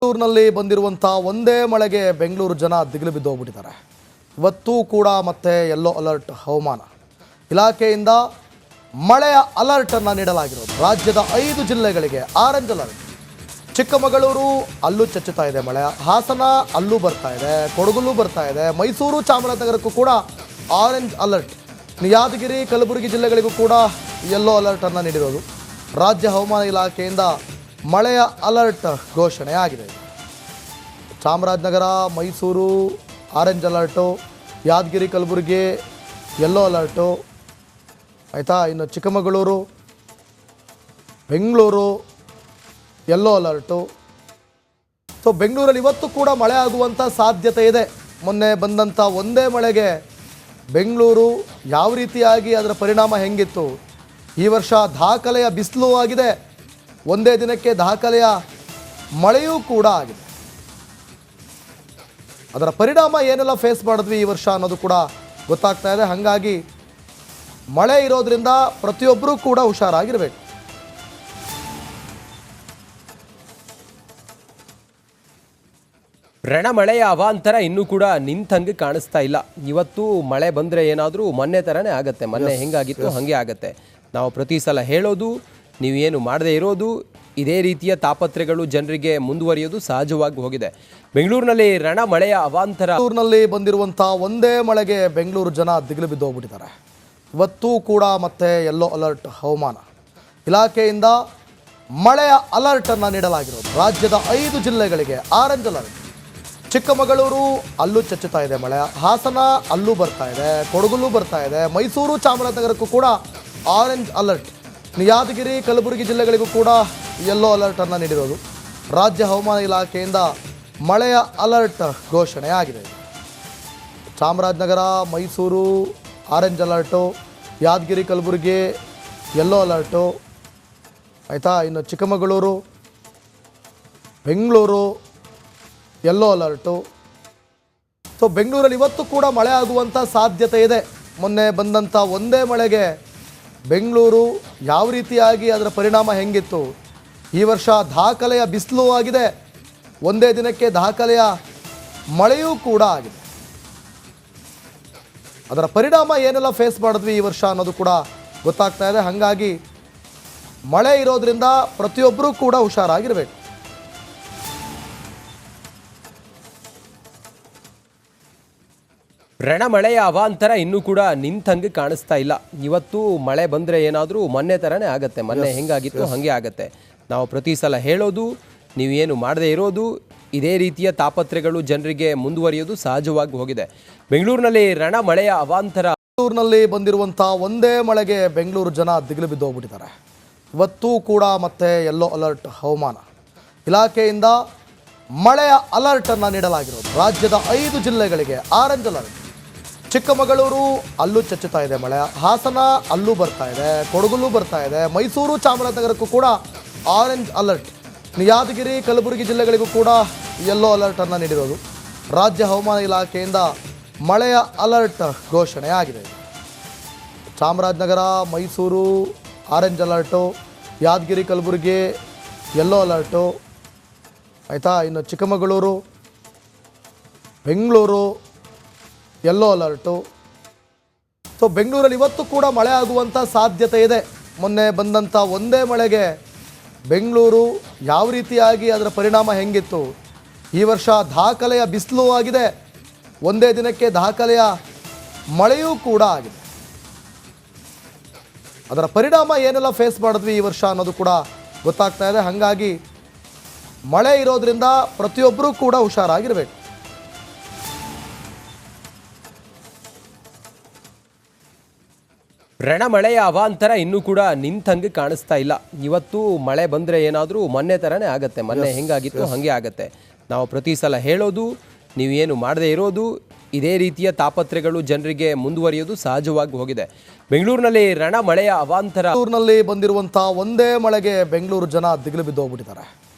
ಬೆಂಗಳೂರಿನಲ್ಲಿ ಬಂದಿರುವಂಥ ಒಂದೇ ಮಳೆಗೆ ಬೆಂಗಳೂರು ಜನ ದಿಗಿಲು ಬಿದ್ದು ಹೋಗ್ಬಿಟ್ಟಿದ್ದಾರೆ. ಇವತ್ತೂ ಕೂಡ ಮತ್ತೆ ಯೆಲ್ಲೋ ಅಲರ್ಟ್ ಹವಾಮಾನ ಇಲಾಖೆಯಿಂದ ಮಳೆಯ ಅಲರ್ಟ್ ಅನ್ನು ನೀಡಲಾಗಿರೋದು. ರಾಜ್ಯದ 5 ಜಿಲ್ಲೆಗಳಿಗೆ ಆರೆಂಜ್ ಅಲರ್ಟ್. ಚಿಕ್ಕಮಗಳೂರು ಅಲ್ಲೂ ಚಚ್ಚುತ್ತಾ ಇದೆ ಮಳೆ, ಹಾಸನ ಅಲ್ಲೂ ಬರ್ತಾ ಇದೆ, ಕೊಡಗಲ್ಲೂ ಬರ್ತಾ ಇದೆ, ಮೈಸೂರು ಚಾಮರಾಜನಗರಕ್ಕೂ ಕೂಡ ಆರೆಂಜ್ ಅಲರ್ಟ್. ಯಾದಗಿರಿ ಕಲಬುರಗಿ ಜಿಲ್ಲೆಗಳಿಗೂ ಕೂಡ ಯೆಲ್ಲೋ ಅಲರ್ಟ್ ಅನ್ನು ನೀಡಿರೋದು. ರಾಜ್ಯ ಹವಾಮಾನ ಇಲಾಖೆಯಿಂದ ಮಳೆಯ ಅಲರ್ಟ್ ಘೋಷಣೆ ಆಗಿದೆ. Chamarajanagar Mysuru orange alert, Yadgir Kalaburagi yellow alert ಆಯಿತಾ. ಇನ್ನು Chikkamagaluru Bengaluru yellow alert. So ಬೆಂಗಳೂರಲ್ಲಿ ಇವತ್ತು ಕೂಡ ಮಳೆ ಆಗುವಂಥ ಸಾಧ್ಯತೆ ಇದೆ. ಮೊನ್ನೆ ಬಂದಂಥ ಒಂದೇ ಮಳೆಗೆ ಬೆಂಗಳೂರು ಯಾವ ರೀತಿಯಾಗಿ ಅದರ ಪರಿಣಾಮ ಹೆಂಗಿತ್ತು, ಈ ವರ್ಷ ದಾಖಲೆಯ ಬಿಸಿಲು ಆಗಿದೆ, ಒಂದೇ ದಿನಕ್ಕೆ ದಾಖಲೆಯ ಮಳೆಯೂ ಕೂಡ ಆಗಿದೆ. ಅದರ ಪರಿಣಾಮ ಏನೆಲ್ಲ ಫೇಸ್ ಮಾಡಿದ್ವಿ ಈ ವರ್ಷ ಅನ್ನೋದು ಕೂಡ ಗೊತ್ತಾಗ್ತಾ ಇದೆ. ಹಾಗಾಗಿ ಮಳೆ ಇರೋದ್ರಿಂದ ಪ್ರತಿಯೊಬ್ಬರೂ ಕೂಡ ಹುಷಾರಾಗಿರಬೇಕು. ರಣಮಳೆಯ ಅವಾಂತರ ಇನ್ನೂ ಕೂಡ ನಿಂತಂಗೆ ಕಾಣಿಸ್ತಾ ಇಲ್ಲ. ಇವತ್ತು ಮಳೆ ಬಂದರೆ ಏನಾದರೂ ಮೊನ್ನೆ ಥರನೇ ಆಗುತ್ತೆ. ಮೊನ್ನೆ ಹೆಂಗಾಗಿತ್ತು ಹಾಗೆ ಆಗುತ್ತೆ. ನಾವು ಪ್ರತಿ ಸಲ ಹೇಳೋದು, ನೀವೇನು ಮಾಡದೇ ಇರೋದು, ಇದೇ ರೀತಿಯ ತಾಪತ್ರೆಗಳು ಜನರಿಗೆ ಮುಂದುವರಿಯೋದು ಸಹಜವಾಗಿ ಹೋಗಿದೆ. ಬೆಂಗಳೂರಿನಲ್ಲಿ ರಣಮಳೆಯ ಅವಾಂತರ. ಬೆಂಗಳೂರಿನಲ್ಲಿ ಬಂದಿರುವಂಥ ಒಂದೇ ಮಳೆಗೆ ಬೆಂಗಳೂರು ಜನ ದಿಗಿಲು ಬಿದ್ದು ಹೋಗ್ಬಿಟ್ಟಿದ್ದಾರೆ. ಇವತ್ತೂ ಕೂಡ ಮತ್ತೆ ಯೆಲ್ಲೋ ಅಲರ್ಟ್ ಹವಾಮಾನ ಇಲಾಖೆಯಿಂದ ಮಳೆಯ ಅಲರ್ಟ್ ಅನ್ನು ನೀಡಲಾಗಿರೋದು. ರಾಜ್ಯದ 5 ಜಿಲ್ಲೆಗಳಿಗೆ ಆರೆಂಜ್ ಅಲರ್ಟ್. ಚಿಕ್ಕಮಗಳೂರು ಅಲ್ಲೂ ಚಚ್ಚುತ್ತಾ ಇದೆ ಮಳೆ, ಹಾಸನ ಅಲ್ಲೂ ಬರ್ತಾ ಇದೆ, ಕೊಡಗಲ್ಲೂ ಬರ್ತಾ ಇದೆ, ಮೈಸೂರು ಚಾಮರಾಜನಗರಕ್ಕೂ ಕೂಡ ಆರೆಂಜ್ ಅಲರ್ಟ್. ಯಾದಗಿರಿ ಕಲಬುರಗಿ ಜಿಲ್ಲೆಗಳಿಗೂ ಕೂಡ ಯೆಲ್ಲೋ ಅಲರ್ಟ್ ಅನ್ನು ನೀಡಿರೋದು. ರಾಜ್ಯ ಹವಾಮಾನ ಇಲಾಖೆಯಿಂದ ಮಳೆಯ ಅಲರ್ಟ್ ಘೋಷಣೆ ಆಗಿದೆ. Chamarajanagar Mysuru orange alert, Yadgir Kalaburagi yellow alert ಆಯಿತಾ. ಇನ್ನು Chikkamagaluru Bengaluru yellow alert. So ಬೆಂಗಳೂರಲ್ಲಿ ಇವತ್ತು ಕೂಡ ಮಳೆ ಆಗುವಂಥ ಸಾಧ್ಯತೆ ಇದೆ. ಮೊನ್ನೆ ಬಂದಂಥ ಒಂದೇ ಮಳೆಗೆ ಬೆಂಗಳೂರು ಯಾವ ರೀತಿಯಾಗಿ ಅದರ ಪರಿಣಾಮ ಹೆಂಗಿತ್ತು, ಈ ವರ್ಷ ದಾಖಲೆಯ ಬಿಸಿಲು ಆಗಿದೆ, ಒಂದೇ ದಿನಕ್ಕೆ ದಾಖಲೆಯ ಮಳೆಯೂ ಕೂಡ ಆಗಿದೆ. ಅದರ ಪರಿಣಾಮ ಏನೆಲ್ಲ ಫೇಸ್ ಮಾಡಿದ್ವಿ ಈ ವರ್ಷ ಅನ್ನೋದು ಕೂಡ ಗೊತ್ತಾಗ್ತಾ ಇದೆ. ಹಾಗಾಗಿ ಮಳೆ ಇರೋದ್ರಿಂದ ಪ್ರತಿಯೊಬ್ಬರೂ ಕೂಡ ಹುಷಾರಾಗಿರಬೇಕು. ರಣಮಳೆಯ ಅವಾಂತರ ಇನ್ನೂ ಕೂಡ ನಿಂತಂಗೆ ಕಾಣಿಸ್ತಾ ಇಲ್ಲ. ಇವತ್ತು ಮಳೆ ಬಂದರೆ ಏನಾದರೂ ಮೊನ್ನೆ ಥರನೇ ಆಗುತ್ತೆ. ಮೊನ್ನೆ ಹೆಂಗಾಗಿತ್ತು ಹಾಗೆ ಆಗುತ್ತೆ. ನಾವು ಪ್ರತಿ ಸಲ ಹೇಳೋದು, ನೀವೇನು ಮಾಡದೇ ಇರೋದು, ಇದೇ ರೀತಿಯ ತಾಪತ್ರೆಗಳು ಜನರಿಗೆ ಮುಂದುವರಿಯೋದು ಸಹಜವಾಗಿ ಹೋಗಿದೆ. ಬೆಂಗಳೂರಿನಲ್ಲಿ ರಣಮಳೆಯ ಅವಾಂತರ. ಬೆಂಗಳೂರಿನಲ್ಲಿ ಬಂದಿರುವಂಥ ಒಂದೇ ಮಳೆಗೆ ಬೆಂಗಳೂರು ಜನ ದಿಗಿಲು ಬಿದ್ದು ಹೋಗ್ಬಿಟ್ಟಿದ್ದಾರೆ. ಇವತ್ತೂ ಕೂಡ ಮತ್ತೆ ಯೆಲ್ಲೋ ಅಲರ್ಟ್ ಹವಾಮಾನ ಇಲಾಖೆಯಿಂದ ಮಳೆಯ ಅಲರ್ಟ್ ಅನ್ನು ನೀಡಲಾಗಿರೋದು. ರಾಜ್ಯದ 5 ಜಿಲ್ಲೆಗಳಿಗೆ ಆರೆಂಜ್ ಅಲರ್ಟ್. ಚಿಕ್ಕಮಗಳೂರು ಅಲ್ಲೂ ಚಚ್ಚುತ್ತಾ ಇದೆ ಮಳೆ, ಹಾಸನ ಅಲ್ಲೂ ಬರ್ತಾ ಇದೆ, ಕೊಡಗಲ್ಲೂ ಬರ್ತಾ ಇದೆ, ಮೈಸೂರು ಚಾಮರಾಜನಗರಕ್ಕೂ ಕೂಡ ಆರೆಂಜ್ ಅಲರ್ಟ್. ಯಾದಗಿರಿ ಕಲಬುರಗಿ ಜಿಲ್ಲೆಗಳಿಗೂ ಕೂಡ ಯೆಲ್ಲೋ ಅಲರ್ಟ್ ಅನ್ನು ನೀಡಿರೋದು. ರಾಜ್ಯ ಹವಾಮಾನ ಇಲಾಖೆಯಿಂದ ಮಳೆಯ ಅಲರ್ಟ್ ಘೋಷಣೆ ಆಗಿದೆ. Chamarajanagar Mysuru orange alert, Yadgir Kalaburagi yellow alert ಆಯಿತಾ. ಇನ್ನು Chikkamagaluru Bengaluru yellow alert. So ಬೆಂಗಳೂರಲ್ಲಿ ಇವತ್ತು ಕೂಡ ಮಳೆ ಆಗುವಂಥ ಸಾಧ್ಯತೆ ಇದೆ. ಮೊನ್ನೆ ಬಂದಂಥ ಒಂದೇ ಮಳೆಗೆ ಬೆಂಗಳೂರು ಯಾವ ರೀತಿಯಾಗಿ ಅದರ ಪರಿಣಾಮ ಹೆಂಗಿತ್ತು, ಈ ವರ್ಷ ದಾಖಲೆಯ ಬಿಸಿಲು ಆಗಿದೆ, ಒಂದೇ ದಿನಕ್ಕೆ ದಾಖಲೆಯ ಮಳೆಯೂ ಕೂಡ ಆಗಿದೆ. ಅದರ ಪರಿಣಾಮ ಏನೆಲ್ಲ ಫೇಸ್ ಮಾಡಿದ್ವಿ ಈ ವರ್ಷ ಅನ್ನೋದು ಕೂಡ ಗೊತ್ತಾಗ್ತಾ ಇದೆ. ಹಾಗಾಗಿ ಮಳೆ ಇರೋದ್ರಿಂದ ಪ್ರತಿಯೊಬ್ಬರೂ ಕೂಡ ಹುಷಾರಾಗಿರಬೇಕು. ರಣಮಳೆಯ ಅವಾಂತರ ಇನ್ನೂ ಕೂಡ ನಿಂತಂಗೆ ಕಾಣಿಸ್ತಾ ಇಲ್ಲ. ಇವತ್ತು ಮಳೆ ಬಂದರೆ ಏನಾದರೂ ಮೊನ್ನೆ ಥರನೇ ಆಗುತ್ತೆ. ಮೊನ್ನೆ ಹೆಂಗಾಗಿತ್ತು ಹಾಗೆ ಆಗುತ್ತೆ. ನಾವು ಪ್ರತಿ ಸಲ ಹೇಳೋದು, ನೀವೇನು ಮಾಡದೇ ಇರೋದು, ಇದೇ ರೀತಿಯ ತಾಪತ್ರೆಗಳು ಜನರಿಗೆ ಮುಂದುವರಿಯೋದು ಸಹಜವಾಗಿ ಹೋಗಿದೆ. ಬೆಂಗಳೂರಿನಲ್ಲಿ ರಣಮಳೆಯ ಅವಾಂತರ. ಬೆಂಗಳೂರಿನಲ್ಲಿ ಬಂದಿರುವಂಥ ಒಂದೇ ಮಳೆಗೆ ಬೆಂಗಳೂರು ಜನ ದಿಗಿಲು ಬಿದ್ದು ಹೋಗ್ಬಿಟ್ಟಿದ್ದಾರೆ.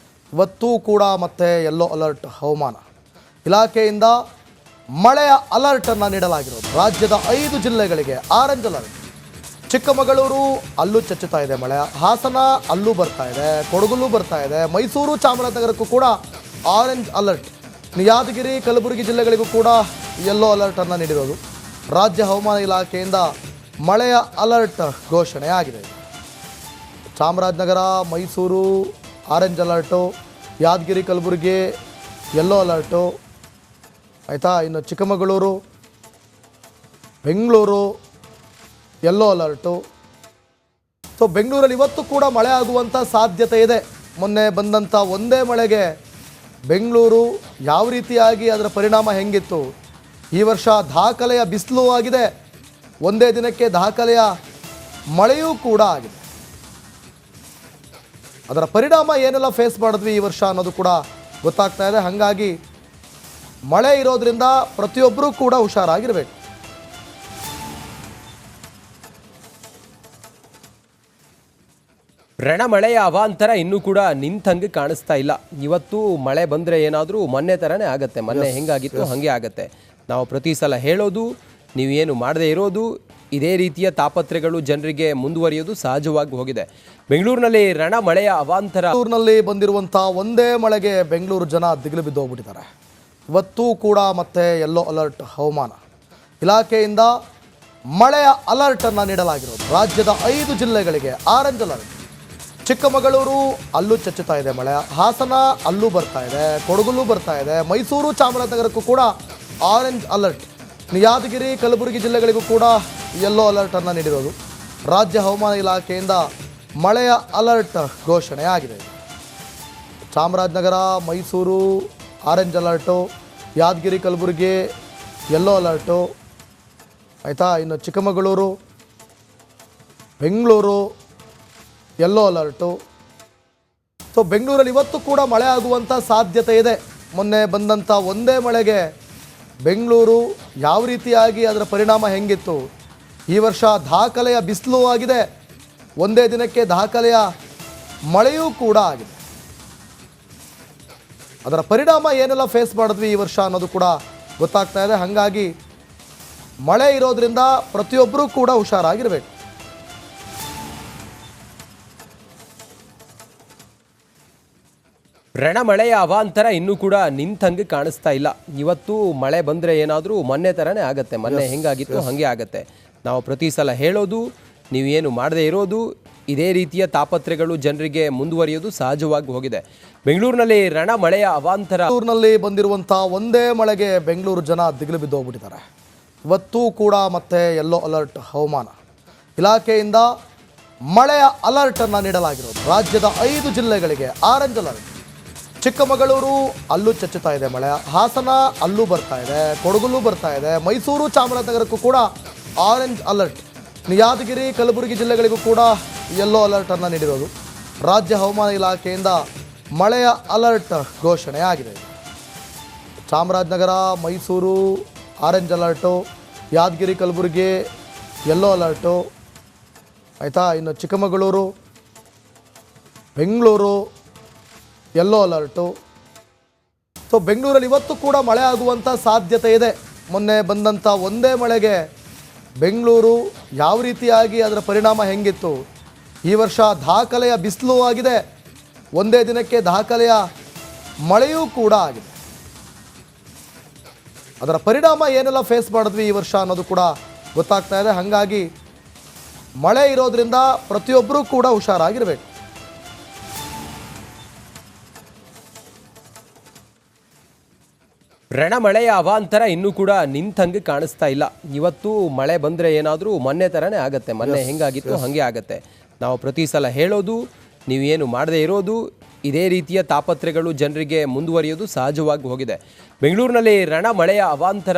ಇವತ್ತೂ ಕೂಡ ಮತ್ತೆ ಯೆಲ್ಲೋ ಅಲರ್ಟ್ ಹವಾಮಾನ ಇಲಾಖೆಯಿಂದ ಮಳೆಯ ಅಲರ್ಟ್ ಅನ್ನು ನೀಡಲಾಗಿರೋದು. ರಾಜ್ಯದ 5 ಜಿಲ್ಲೆಗಳಿಗೆ ಆರೆಂಜ್ ಅಲರ್ಟ್. ಚಿಕ್ಕಮಗಳೂರು ಅಲ್ಲೂ ಚಚ್ಚುತ್ತಾ ಇದೆ ಮಳೆ, ಹಾಸನ ಅಲ್ಲೂ ಬರ್ತಾ ಇದೆ, ಕೊಡಗಲ್ಲೂ ಬರ್ತಾ ಇದೆ, ಮೈಸೂರು ಚಾಮರಾಜನಗರಕ್ಕೂ ಕೂಡ ಆರೆಂಜ್ ಅಲರ್ಟ್. ಯಾದಗಿರಿ ಕಲಬುರಗಿ ಜಿಲ್ಲೆಗಳಿಗೂ ಕೂಡ ಯೆಲ್ಲೋ ಅಲರ್ಟನ್ನು ನೀಡಿರೋದು. ರಾಜ್ಯ ಹವಾಮಾನ ಇಲಾಖೆಯಿಂದ ಮಳೆಯ ಅಲರ್ಟ್ ಘೋಷಣೆ ಆಗಿದೆ. Chamarajanagar, Mysuru orange alert, Yadgir Kalaburagi yellow alert, ಆಯಿತಾ. ಇನ್ನು Chikkamagaluru, Bengaluru yellow alert. So ಬೆಂಗಳೂರಲ್ಲಿ ಇವತ್ತು ಕೂಡ ಮಳೆ ಆಗುವಂಥ ಸಾಧ್ಯತೆ ಇದೆ. ಮೊನ್ನೆ ಬಂದಂಥ ಒಂದೇ ಮಳೆಗೆ ಬೆಂಗಳೂರು ಯಾವ ರೀತಿಯಾಗಿ ಅದರ ಪರಿಣಾಮ ಹೆಂಗಿತ್ತು, ಈ ವರ್ಷ ದಾಖಲೆಯ ಬಿಸಿಲು ಆಗಿದೆ, ಒಂದೇ ದಿನಕ್ಕೆ ದಾಖಲೆಯ ಮಳೆಯೂ ಕೂಡ ಆಗಿದೆ. ಅದರ ಪರಿಣಾಮ ಏನೆಲ್ಲ ಫೇಸ್ ಮಾಡಿದ್ವಿ ಈ ವರ್ಷ ಅನ್ನೋದು ಕೂಡ ಗೊತ್ತಾಗ್ತಾ ಇದೆ. ಹಾಗಾಗಿ ಮಳೆ ಇರೋದ್ರಿಂದ ಪ್ರತಿಯೊಬ್ಬರೂ ಕೂಡ ಹುಷಾರಾಗಿರಬೇಕು. ರಣಮಳೆಯ ಅವಾಂತರ ಇನ್ನೂ ಕೂಡ ನಿಂತಂಗೆ ಕಾಣಿಸ್ತಾ ಇಲ್ಲ. ಇವತ್ತು ಮಳೆ ಬಂದರೆ ಏನಾದರೂ ಮೊನ್ನೆ ಥರನೇ ಆಗುತ್ತೆ. ಮೊನ್ನೆ ಹೆಂಗಾಗಿತ್ತು ಹಾಗೆ ಆಗುತ್ತೆ. ನಾವು ಪ್ರತಿ ಸಲ ಹೇಳೋದು, ನೀವೇನು ಮಾಡದೇ ಇರೋದು, ಇದೇ ರೀತಿಯ ತಾಪತ್ರೆಗಳು ಜನರಿಗೆ ಮುಂದುವರಿಯೋದು ಸಹಜವಾಗಿ ಹೋಗಿದೆ. ಬೆಂಗಳೂರಿನಲ್ಲಿ ರಣಮಳೆಯ ಅವಾಂತರ. ಬೆಂಗಳೂರಿನಲ್ಲಿ ಬಂದಿರುವಂಥ ಒಂದೇ ಮಳೆಗೆ ಬೆಂಗಳೂರು ಜನ ದಿಗಿಲು ಬಿದ್ದು ಹೋಗ್ಬಿಟ್ಟಿದ್ದಾರೆ. ಇವತ್ತೂ ಕೂಡ ಮತ್ತೆ ಯೆಲ್ಲೋ ಅಲರ್ಟ್ ಹವಾಮಾನ ಇಲಾಖೆಯಿಂದ ಮಳೆಯ ಅಲರ್ಟನ್ನು ನೀಡಲಾಗಿರೋದು. ರಾಜ್ಯದ 5 ಜಿಲ್ಲೆಗಳಿಗೆ ಆರೆಂಜ್ ಅಲರ್ಟ್. ಚಿಕ್ಕಮಗಳೂರು ಅಲ್ಲೂ ಚಚ್ಚುತ್ತಾ ಇದೆ ಮಳೆ, ಹಾಸನ ಅಲ್ಲೂ ಬರ್ತಾ ಇದೆ, ಕೊಡಗಲ್ಲೂ ಬರ್ತಾ ಇದೆ, ಮೈಸೂರು ಚಾಮರಾಜನಗರಕ್ಕೂ ಕೂಡ ಆರೆಂಜ್ ಅಲರ್ಟ್. ಯಾದಗಿರಿ ಕಲಬುರಗಿ ಜಿಲ್ಲೆಗಳಿಗೂ ಕೂಡ ಯೆಲ್ಲೋ ಅಲರ್ಟನ್ನು ನೀಡಿರೋದು. ರಾಜ್ಯ ಹವಾಮಾನ ಇಲಾಖೆಯಿಂದ ಮಳೆಯ ಅಲರ್ಟ್ ಘೋಷಣೆ ಆಗಿದೆ. Chamarajanagar, Mysuru orange alert, Yadgir Kalaburagi yellow alert, ಆಯಿತಾ. ಇನ್ನು Chikkamagaluru, Bengaluru yellow alert. So ಬೆಂಗಳೂರಲ್ಲಿ ಇವತ್ತು ಕೂಡ ಮಳೆ ಆಗುವಂಥ ಸಾಧ್ಯತೆ ಇದೆ. ಮೊನ್ನೆ ಬಂದಂಥ ಒಂದೇ ಮಳೆಗೆ ಬೆಂಗಳೂರು ಯಾವ ರೀತಿಯಾಗಿ ಅದರ ಪರಿಣಾಮ ಹೆಂಗಿತ್ತು, ಈ ವರ್ಷ ದಾಖಲೆಯ ಬಿಸಿಲು ಆಗಿದೆ, ಒಂದೇ ದಿನಕ್ಕೆ ದಾಖಲೆಯ ಮಳೆಯೂ ಕೂಡ ಆಗಿದೆ. ಅದರ ಪರಿಣಾಮ ಏನೆಲ್ಲ ಫೇಸ್ ಮಾಡಿದ್ವಿ ಈ ವರ್ಷ ಅನ್ನೋದು ಕೂಡ ಗೊತ್ತಾಗ್ತಾ ಇದೆ. ಹಾಗಾಗಿ ಮಳೆ ಇರೋದ್ರಿಂದ ಪ್ರತಿಯೊಬ್ಬರೂ ಕೂಡ ಹುಷಾರಾಗಿರಬೇಕು. ರಣಮಳೆಯ ಅವಾಂತರ ಇನ್ನೂ ಕೂಡ ನಿಂತಂಗೆ ಕಾಣಿಸ್ತಾ ಇಲ್ಲ. ಇವತ್ತು ಮಳೆ ಬಂದರೆ ಏನಾದರೂ ಮೊನ್ನೆ ಥರನೇ ಆಗುತ್ತೆ. ಮೊನ್ನೆ ಹೆಂಗಾಗಿತ್ತು ಹಾಗೆ ಆಗುತ್ತೆ. ನಾವು ಪ್ರತಿ ಸಲ ಹೇಳೋದು, ನೀವೇನು ಮಾಡದೇ ಇರೋದು, ಇದೇ ರೀತಿಯ ತಾಪತ್ರೆಗಳು ಜನರಿಗೆ ಮುಂದುವರಿಯೋದು ಸಹಜವಾಗಿ ಹೋಗಿದೆ. ಬೆಂಗಳೂರಿನಲ್ಲಿ ರಣಮಳೆಯ ಅವಾಂತರ. ಬೆಂಗಳೂರಿನಲ್ಲಿ ಬಂದಿರುವಂಥ ಒಂದೇ ಮಳೆಗೆ ಬೆಂಗಳೂರು ಜನ ದಿಗಿಲು ಬಿದ್ದು ಹೋಗ್ಬಿಟ್ಟಿದ್ದಾರೆ. ಇವತ್ತೂ ಕೂಡ ಮತ್ತೆ ಯೆಲ್ಲೋ ಅಲರ್ಟ್ ಹವಾಮಾನ ಇಲಾಖೆಯಿಂದ ಮಳೆಯ ಅಲರ್ಟನ್ನು ನೀಡಲಾಗಿರೋದು. ರಾಜ್ಯದ 5 ಜಿಲ್ಲೆಗಳಿಗೆ ಆರೆಂಜ್ ಅಲರ್ಟ್. ಚಿಕ್ಕಮಗಳೂರು ಅಲ್ಲೂ ಚಚ್ಚುತ್ತಾ ಇದೆ ಮಳೆ, ಹಾಸನ ಅಲ್ಲೂ ಬರ್ತಾ ಇದೆ, ಕೊಡಗಲ್ಲೂ ಬರ್ತಾ ಇದೆ, ಮೈಸೂರು ಚಾಮರಾಜನಗರಕ್ಕೂ ಕೂಡ ಆರೆಂಜ್ ಅಲರ್ಟ್. ಯಾದಗಿರಿ ಕಲಬುರಗಿ ಜಿಲ್ಲೆಗಳಿಗೂ ಕೂಡ ಯೆಲ್ಲೋ ಅಲರ್ಟನ್ನು ನೀಡಿರೋದು. ರಾಜ್ಯ ಹವಾಮಾನ ಇಲಾಖೆಯಿಂದ ಮಳೆಯ ಅಲರ್ಟ್ ಘೋಷಣೆ ಆಗಿದೆ. Chamarajanagar, Mysuru orange alert, Yadgir Kalaburagi yellow alert, ಆಯಿತಾ. ಇನ್ನು Chikkamagaluru, Bengaluru yellow alert. So ಬೆಂಗಳೂರಲ್ಲಿ ಇವತ್ತು ಕೂಡ ಮಳೆ ಆಗುವಂಥ ಸಾಧ್ಯತೆ ಇದೆ. ಮೊನ್ನೆ ಬಂದಂಥ ಒಂದೇ ಮಳೆಗೆ ಬೆಂಗಳೂರು ಯಾವ ರೀತಿಯಾಗಿ ಅದರ ಪರಿಣಾಮ ಹೆಂಗಿತ್ತು, ಈ ವರ್ಷ ದಾಖಲೆಯ ಬಿಸಿಲು ಆಗಿದೆ, ಒಂದೇ ದಿನಕ್ಕೆ ದಾಖಲೆಯ ಮಳೆಯೂ ಕೂಡ ಆಗಿದೆ. ಅದರ ಪರಿಣಾಮ ಏನೆಲ್ಲ ಫೇಸ್ ಮಾಡಿದ್ವಿ ಈ ವರ್ಷ ಅನ್ನೋದು ಕೂಡ ಗೊತ್ತಾಗ್ತಾ ಇದೆ. ಹಾಗಾಗಿ ಮಳೆ ಇರೋದ್ರಿಂದ ಪ್ರತಿಯೊಬ್ಬರೂ ಕೂಡ ಹುಷಾರಾಗಿರಬೇಕು. ರಣಮಳೆಯ ಅವಾಂತರ ಇನ್ನೂ ಕೂಡ ನಿಂತಂಗೆ ಕಾಣಿಸ್ತಾ ಇಲ್ಲ. ಇವತ್ತು ಮಳೆ ಬಂದರೆ ಏನಾದರೂ ಮೊನ್ನೆ ಥರನೇ ಆಗುತ್ತೆ. ಮೊನ್ನೆ ಹೆಂಗಾಗಿತ್ತು ಹಾಗೆ ಆಗುತ್ತೆ. ನಾವು ಪ್ರತಿ ಸಲ ಹೇಳೋದು, ನೀವೇನು ಮಾಡದೇ ಇರೋದು, ಇದೇ ರೀತಿಯ ತಾಪತ್ರೆಗಳು ಜನರಿಗೆ ಮುಂದುವರಿಯೋದು ಸಹಜವಾಗಿ ಹೋಗಿದೆ. ಬೆಂಗಳೂರಿನಲ್ಲಿ ರಣಮಳೆಯ ಅವಾಂತರ.